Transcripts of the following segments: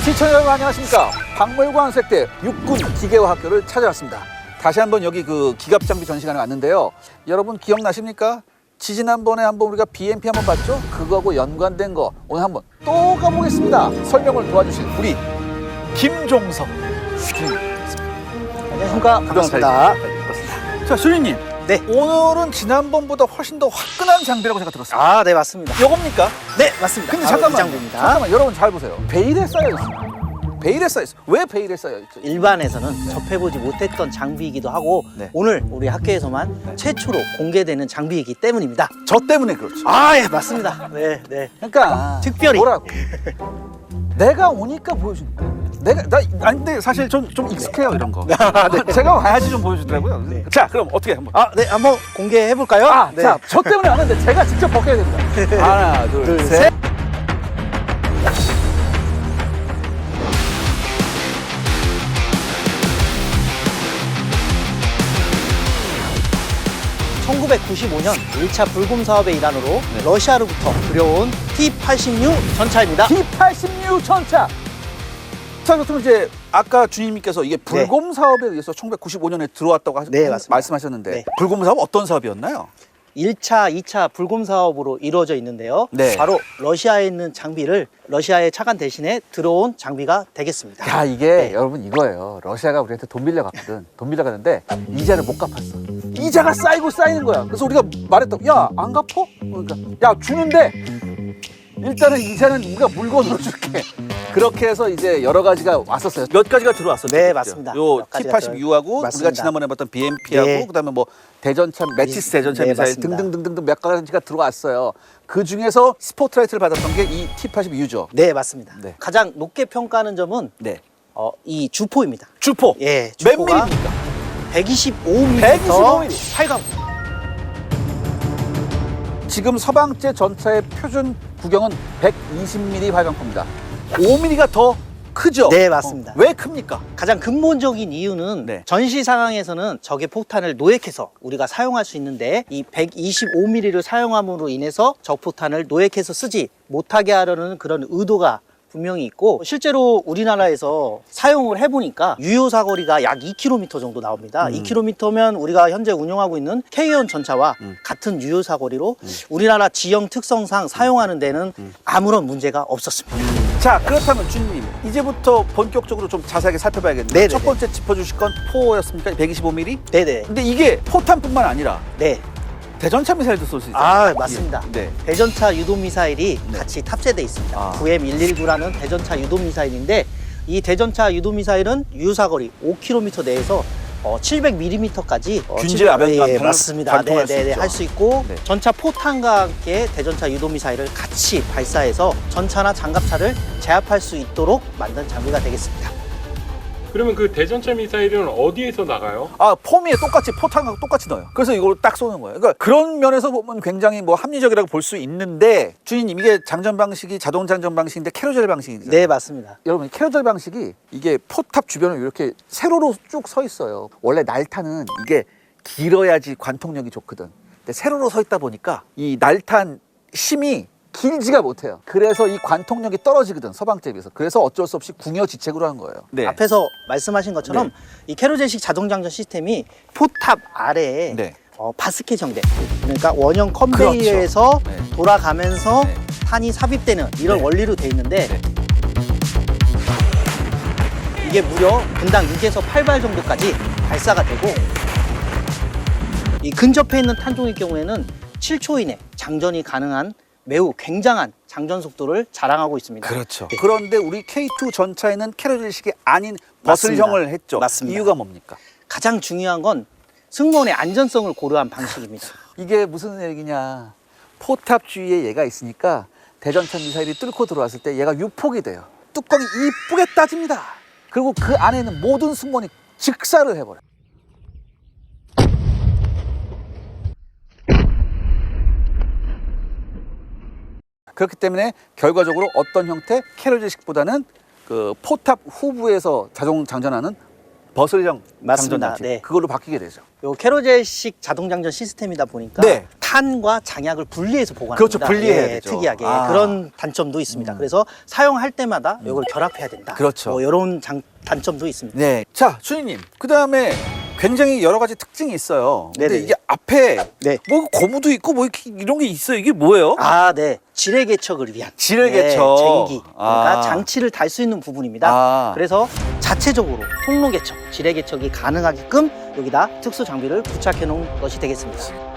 시청자 여러분 안녕하십니까. 박물관 색대 육군 기계화 학교를 찾아왔습니다. 다시 한번 여기 그 기갑 장비 전시관에 왔는데요. 여러분 기억나십니까? 지지난번에 한번 우리가 BMP 한번 봤죠? 그거하고 연관된 거 오늘 한번 또 가보겠습니다. 설명을 도와주실 우리 김종석 주님. 안녕하십니까. 반갑습니다. 자, 주님님. 네. 오늘은 지난번보다 훨씬 더 화끈한 장비라고 제가 들었어요. 아, 네, 맞습니다. 요겁니까? 네, 맞습니다. 근데 바로 이 잠깐만, 장비입니다. 잠깐만, 여러분 잘 보세요. 베일에 쌓여 있어요. 베일에 쌓여 있어요. 왜 베일에 쌓여 있죠? 일반에서는 접해보지 못했던 장비이기도 하고 네. 오늘 우리 학교에서만 최초로 공개되는 장비이기 때문입니다. 저 때문에 그렇죠. 아, 예, 맞습니다. 네, 네. 그러니까 특별히. 뭐라고? 내가 오니까 보여주는 거야. 아니 근데 사실 좀 익숙해요 이런 거. 제가 와야지 좀 보여주더라고요. 네. 자, 그럼 어떻게 한번? 아, 네, 한번 공개해 볼까요? 아, 네. 자, 저 때문에 안 하는데 제가 직접 벗겨야 됩니다. 하나, 둘, 셋. (1995년) 1차 불금 사업의 일환으로 네. 러시아로부터 들여온 T-86 전차입니다. T-86 전차. 자, 그렇다면 이제 아까 주님께서 이게 불곰 사업에 의해서 1995년에 들어왔다고 네, 맞습니다. 말씀하셨는데 네. 불곰 사업 어떤 사업이었나요? 1차, 2차 불곰 사업으로 이루어져 있는데요. 네. 바로 러시아에 있는 장비를 러시아의 차관 대신에 들어온 장비가 되겠습니다. 야, 이게 여러분 이거예요. 러시아가 우리한테 돈 빌려갔거든. 돈 빌려갔는데 이자를 못 갚았어. 이자가 쌓이고 쌓이는 거야. 그래서 우리가 말했다. 야, 안 갚어? 그러니까 야, 주는데 일단은 이자는 우리가 물건으로 줄게. 그렇게 해서 이제 여러 가지가 왔었어요. 몇 가지가 들어왔었죠. 네, 맞습니다. 요 몇 가지가 T-86하고 우리가 맞습니다. 지난번에 봤던 BMP하고 네. 그다음에 뭐 대전차, 매티스 대전차 네, 미사일 맞습니다. 등등등등 몇 가지가 들어왔어요. 그 중에서 스포트라이트를 받았던 게 이 T-86죠. 네, 맞습니다. 네. 가장 높게 평가하는 점은 네. 이 주포입니다. 주포. 예, 몇 주포가 밀입니까? 125mm. 125mm. 8강. 지금 서방제 전차의 표준 구경은 120mm 발광포입니다. 5mm가 더 크죠? 네, 맞습니다. 왜 큽니까? 가장 근본적인 이유는 네. 전시 상황에서는 적의 폭탄을 노획해서 우리가 사용할 수 있는데 이 125mm를 사용함으로 인해서 적 폭탄을 노획해서 쓰지 못하게 하려는 그런 의도가 분명히 있고, 실제로 우리나라에서 사용을 해보니까 유효 사거리가 약 2km 정도 나옵니다. 2km면 우리가 현재 운영하고 있는 K-1 전차와 같은 유효 사거리로 우리나라 지형 특성상 사용하는 데는 아무런 문제가 없었습니다. 자, 그렇다면 주님, 이제부터 본격적으로 좀 자세하게 살펴봐야겠네요. 네네네. 첫 번째 짚어주실 건 포였습니까? 125mm? 네네. 근데 이게 포탄뿐만 아니라 네. 대전차 미사일도 쏠 수 있어요. 아, 맞습니다. 네. 대전차 유도 미사일이 네. 같이 탑재되어 있습니다. 아. 9M119라는 대전차 유도 미사일인데, 이 대전차 유도 미사일은 유사거리 5km 내에서 700mm까지 균질 아변 맞습니다. 관통할 수 네네네, 있죠. 할 수 있고, 네. 전차 포탄과 함께 대전차 유도 미사일을 같이 발사해서 전차나 장갑차를 제압할 수 있도록 만든 장비가 되겠습니다. 그러면 그 대전차 미사일은 어디에서 나가요? 아, 포미에 똑같이 포탄하고 똑같이 넣어요. 그래서 이걸 딱 쏘는 거예요. 그러니까 그런 면에서 보면 굉장히 뭐 합리적이라고 볼 수 있는데, 주인님, 이게 장전 방식이 자동 장전 방식인데 캐로젤 방식이잖아요. 네, 맞습니다. 여러분, 캐로젤 방식이 이게 포탑 주변을 이렇게 세로로 쭉 서 있어요. 원래 날탄은 이게 길어야지 관통력이 좋거든. 근데 세로로 서 있다 보니까 이 날탄 심이 길지가 못해요. 그래서 이 관통력이 떨어지거든, 서방제에 비해서. 그래서 어쩔 수 없이 궁여지책으로 한 거예요. 네. 앞에서 말씀하신 것처럼 네. 이 캐로젤식 자동장전 시스템이 포탑 아래에 네. 바스켓 정대, 그러니까 원형 컨베이어에서 그렇죠. 네. 돌아가면서 네. 탄이 삽입되는 이런 네. 원리로 돼 있는데, 네. 이게 무려 분당 6에서 8발 정도까지 발사가 되고, 이 근접해 있는 탄종의 경우에는 7초 이내 장전이 가능한 매우 굉장한 장전 속도를 자랑하고 있습니다. 그렇죠. 네. 그런데 우리 K2 전차에는 캐로젤식이 아닌 맞습니다. 버슬형을 했죠. 맞습니다. 이유가 뭡니까? 가장 중요한 건 승무원의 안전성을 고려한 방식입니다. 이게 무슨 얘기냐. 포탑 주위에 얘가 있으니까 대전차 미사일이 뚫고 들어왔을 때 얘가 유폭이 돼요. 뚜껑이 이쁘게 따집니다. 그리고 그 안에 있는 모든 승무원이 직사를 해버려요. 그렇기 때문에 결과적으로 어떤 형태 캐로젤식보다는 그 포탑 후부에서 자동 장전하는 버슬형 맞습니다. 장전 장치 네. 그걸로 바뀌게 되죠. 요 캐로젤식 자동 장전 시스템이다 보니까 네. 탄과 장약을 분리해서 보관합니다. 그렇죠. 분리해야 되죠. 특이하게 아. 그런 단점도 있습니다. 그래서 사용할 때마다 이걸 결합해야 된다. 그렇죠. 뭐 이런 단점도 있습니다. 네. 자, 주인님. 그다음에 굉장히 여러 가지 특징이 있어요. 근데 네네. 이게 앞에 네. 뭐 고무도 있고 뭐 이렇게 이런 게 있어요. 이게 뭐예요? 아, 네. 지뢰 개척을 위한 지뢰 개척. 쟁기. 그러니까 아. 장치를 달 수 있는 부분입니다. 아. 그래서 자체적으로 통로 개척, 지뢰 개척이 가능하게끔 여기다 특수 장비를 부착해 놓은 것이 되겠습니다.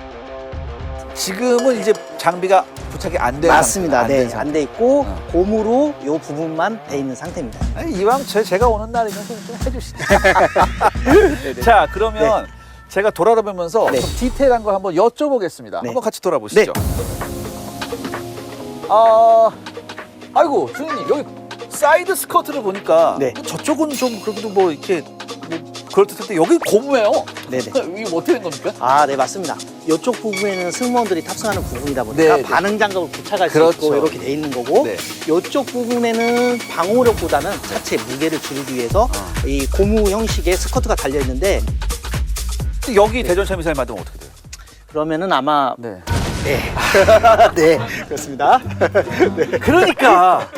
지금은 이제 장비가 부착이 안 돼요. 맞습니다. 네, 안 돼 있고 어. 고무로 이 부분만 돼 있는 상태입니다. 아니, 이왕 제가 오는 날이면 좀 해주시죠. 자, 그러면 제가 돌아다니면서 네. 좀 디테일한 거 한번 여쭤보겠습니다. 네. 한번 같이 돌아보시죠. 아, 아이고 주인님 여기 사이드 스커트를 보니까 네. 저쪽은 좀 그래도 뭐 이렇게 뭐 그럴듯한데 여기 고무예요. 네네. 이게 어떻게 된 겁니까? 아, 네, 맞습니다. 이쪽 부분에는 승무원들이 탑승하는 부분이다 보니까 네, 네. 반응 장갑을 부착할 그렇죠. 수 있고 이렇게 돼 있는 거고 네. 이쪽 부분에는 방호력보다는 자체 무게를 줄이기 위해서 이 고무 형식의 스커트가 달려 있는데 여기 대전차 미사일 만들면 어떻게 돼요? 그러면은 아마 네. 네, 네, 그렇습니다. 그러니까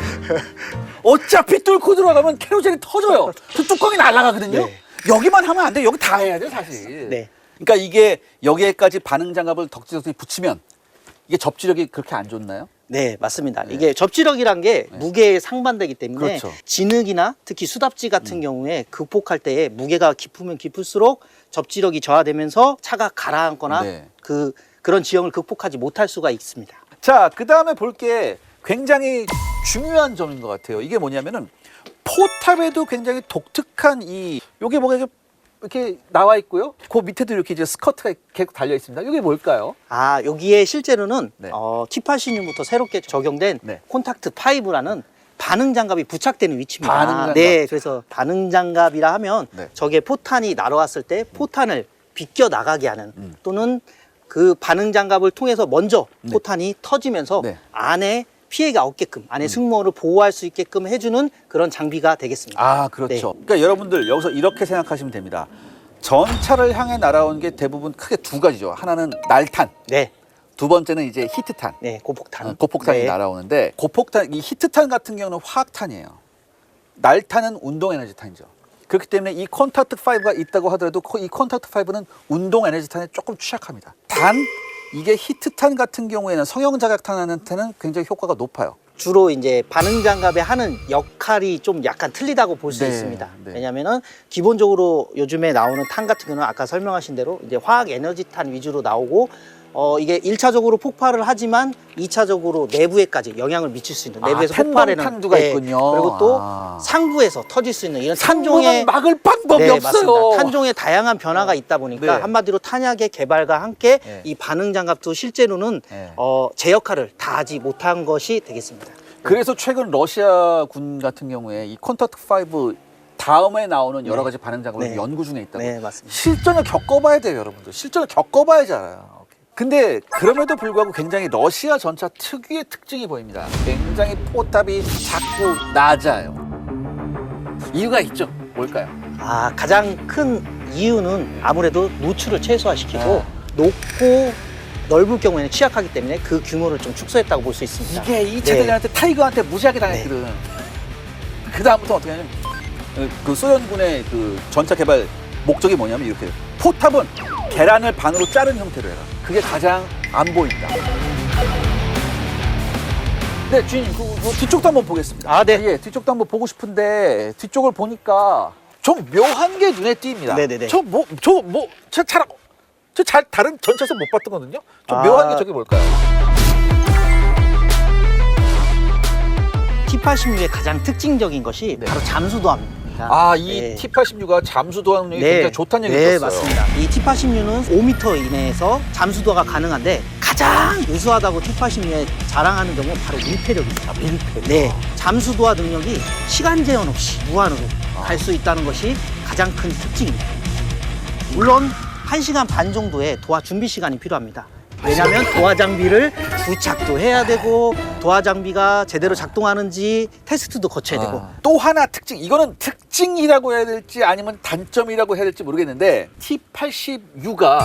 어차피 뚫고 들어가면 캐로젤이 터져요. 그 뚜껑이 날아가거든요. 네. 여기만 하면 안 돼. 여기 다 해야 돼 사실. 네. 그러니까 이게 여기에까지 반응 장갑을 덕지덕지 붙이면 이게 접지력이 그렇게 안 좋나요? 네, 맞습니다. 이게 접지력이란 게 무게에 상반되기 때문에 그렇죠. 진흙이나 특히 수답지 같은 경우에 극복할 때에 무게가 깊으면 깊을수록 접지력이 저하되면서 차가 가라앉거나 네. 그런 지형을 극복하지 못할 수가 있습니다. 자, 그 다음에 볼 게 굉장히 중요한 점인 것 같아요. 이게 뭐냐면은 포탑에도 굉장히 독특한 요게 뭐가 이렇게 나와 있고요. 그 밑에도 이렇게 이제 스커트가 계속 달려 있습니다. 이게 뭘까요? 아, 여기에 실제로는 네. T86부터 새롭게 적용된 네. 콘탁트 5라는 반응 장갑이 부착되는 위치입니다. 반응 장갑. 네, 그래서 반응 장갑이라 하면 네. 적의 포탄이 날아왔을 때 포탄을 비껴 나가게 하는 또는 그 반응 장갑을 통해서 먼저 네. 포탄이 터지면서 네. 안에 피해가 없게끔 안에 승무원을 보호할 수 있게끔 해주는 그런 장비가 되겠습니다. 아, 그렇죠. 그러니까 여러분들 여기서 이렇게 생각하시면 됩니다. 전차를 향해 날아온 게 대부분 크게 두 가지죠. 하나는 날탄, 네, 두 번째는 이제 히트탄. 네, 고폭탄. 고폭탄이 네. 날아오는데 고폭탄, 이 히트탄 같은 경우는 화학탄이에요. 날탄은 운동에너지탄이죠. 그렇기 때문에 이 콘탁트 5가 있다고 하더라도 이 콘탁트 5는 운동에너지탄에 조금 취약합니다. 단 이게 히트탄 같은 경우에는 성형자각탄한테는 굉장히 효과가 높아요. 주로 이제 반응 장갑에 하는 역할이 좀 약간 틀리다고 볼 수 네, 있습니다. 네. 왜냐하면은 기본적으로 요즘에 나오는 탄 같은 경우는 아까 설명하신 대로 이제 화학 에너지 탄 위주로 나오고 이게 1차적으로 폭발을 하지만 2차적으로 내부에까지 영향을 미칠 수 있는 내부에서 폭발에는 탄두가 있군요. 그리고 또 아. 상부에서 터질 수 있는 이런 상부는 탄종의 막을 방법이 네, 없어요. 맞습니다. 탄종의 다양한 변화가 있다 보니까 네. 한마디로 탄약의 개발과 함께 네. 이 반응 장갑도 실제로는 네. 제 역할을 다하지 못한 것이 되겠습니다. 그래서 최근 러시아 군 같은 경우에 이 콘탁트 5 다음에 나오는 여러 가지 반응 장갑을 네. 연구 중에 있다고. 네, 맞습니다. 실전을 겪어봐야 돼요, 여러분들. 실전을 겪어봐야지 알아요. 근데 그럼에도 불구하고 굉장히 러시아 전차 특유의 특징이 보입니다. 굉장히 포탑이 작고 낮아요. 이유가 있죠. 뭘까요? 가장 큰 이유는 아무래도 노출을 최소화시키고 네. 높고 넓을 경우에는 취약하기 때문에 그 규모를 좀 축소했다고 볼 수 있습니다. 이게 이 체대장한테 타이거한테 무시하게 네. 당했거든. 그 다음부터 어떻게 하냐면 그 소련군의 그 전차 개발 목적이 뭐냐면 이렇게 포탑은 계란을 반으로 자른 형태로 해라. 그게 가장 안 보인다. 네, 주인님, 그 뒤쪽도 한번 보겠습니다. 아, 네. 예, 뒤쪽도 한번 보고 싶은데 뒤쪽을 보니까 좀 묘한 게 눈에 띕니다. 네네네. 잘 다른 전차에서 못 봤던 거거든요. 좀 아. 묘한 게 저게 뭘까요? T86의 가장 특징적인 것이 네. 바로 잠수도함입니다. 아, 이 네. T86가 잠수도하는 게 굉장히 좋다는 얘기를 네, 들었어요. 맞습니다. 이 T86은 5m 이내에서 잠수도가 가능한데 가장 우수하다고 T86에 자랑하는 점은 바로 밀폐력입니다. 밀폐. 네, 잠수도하 능력이 시간 제한 없이 무한으로 갈 수 있다는 것이 가장 큰 특징입니다. 물론 1시간 반 정도의 도하 준비 시간이 필요합니다. 왜냐하면 도화 장비를 부착도 해야 되고 도화 장비가 제대로 작동하는지 테스트도 거쳐야 되고. 또 하나 특징, 이거는 특징이라고 해야 될지 아니면 단점이라고 해야 될지 모르겠는데 T80U가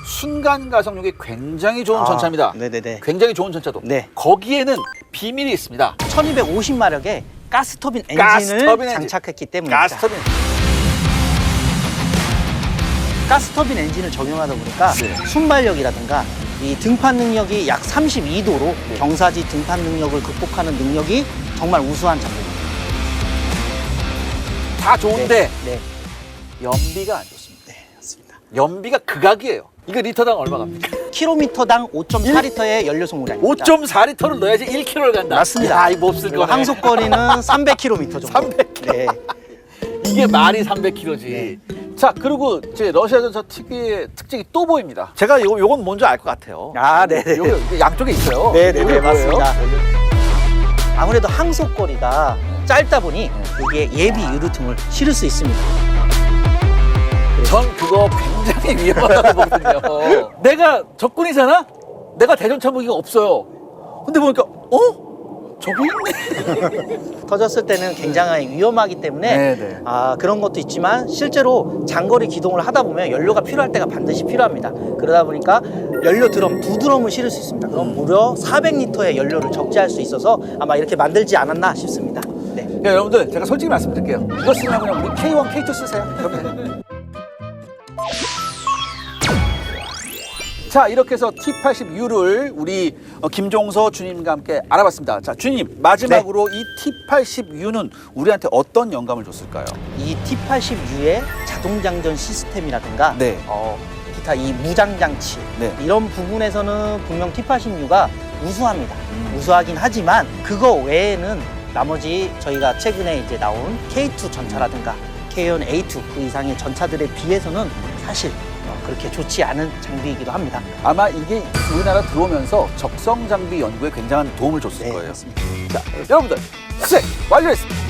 순간 가속력이 굉장히 좋은 전차입니다. 네네네. 굉장히 좋은 전차도. 네. 거기에는 비밀이 있습니다. 1250마력의 가스터빈 엔진을 가스터빈 엔진. 장착했기 때문입니다. 가스터빈. 가스터빈 엔진을 적용하다 보니까 네. 순발력이라든가 이 등판 능력이 약 32도로 경사지 등판 능력을 극복하는 능력이 정말 우수한 장비입니다. 다 좋은데 네, 연비가 안 좋습니다. 네, 맞습니다. 연비가 극악이에요. 이거 리터당 얼마 갑니까? 킬로미터당 5.4리터의 연료 소모량입니다. 5.4리터를 넣어야지 1km를 간다. 맞습니다. 야, 이거 몹쓸 그리고 거네. 항속거리는 300km 정도. 300km. 네. 이게 말이 300km지. 자, 그리고 이제 러시아 전차 특유의 특징이 또 보입니다. 제가 요건 뭔지 알 것 같아요. 아, 네네. 요게 양쪽에 있어요. 네네네, 요게 뭐예요? 맞습니다. 아무래도 항속거리가 짧다 보니 여기에 예비 유류등을 실을 수 있습니다. 전 그거 굉장히 위험하다고 보거든요. 내가 적군이잖아? 내가 대전차 무기가 없어요. 근데 보니까 저기 있네. 터졌을 때는 굉장히 위험하기 때문에 네네. 그런 것도 있지만 실제로 장거리 기동을 하다 보면 연료가 필요할 때가 반드시 필요합니다. 그러다 보니까 연료 드럼 2드럼을 실을 수 있습니다. 그럼 무려 400리터의 연료를 적재할 수 있어서 아마 이렇게 만들지 않았나 싶습니다. 네. 야, 여러분들 제가 솔직히 말씀드릴게요. 이거 쓰면 그냥 우리 K1, K2 쓰세요. 그러면 자, 이렇게 해서 T80U를 우리 김종서 주님과 함께 알아봤습니다. 자, 주님, 마지막으로 이 T80U는 우리한테 어떤 영감을 줬을까요? 이 T80U의 자동장전 시스템이라든가 네. 기타 이 무장장치 네. 이런 부분에서는 분명 T80U가 우수합니다. 우수하긴 하지만 그거 외에는 나머지 저희가 최근에 이제 나온 K2 전차라든가 K1, A2 그 이상의 전차들에 비해서는 사실 그렇게 좋지 않은 장비이기도 합니다. 아마 이게 우리나라 들어오면서 적성 장비 연구에 굉장한 도움을 줬을 네, 거예요. 맞습니다. 자, 여러분들 수색 완료했습니다.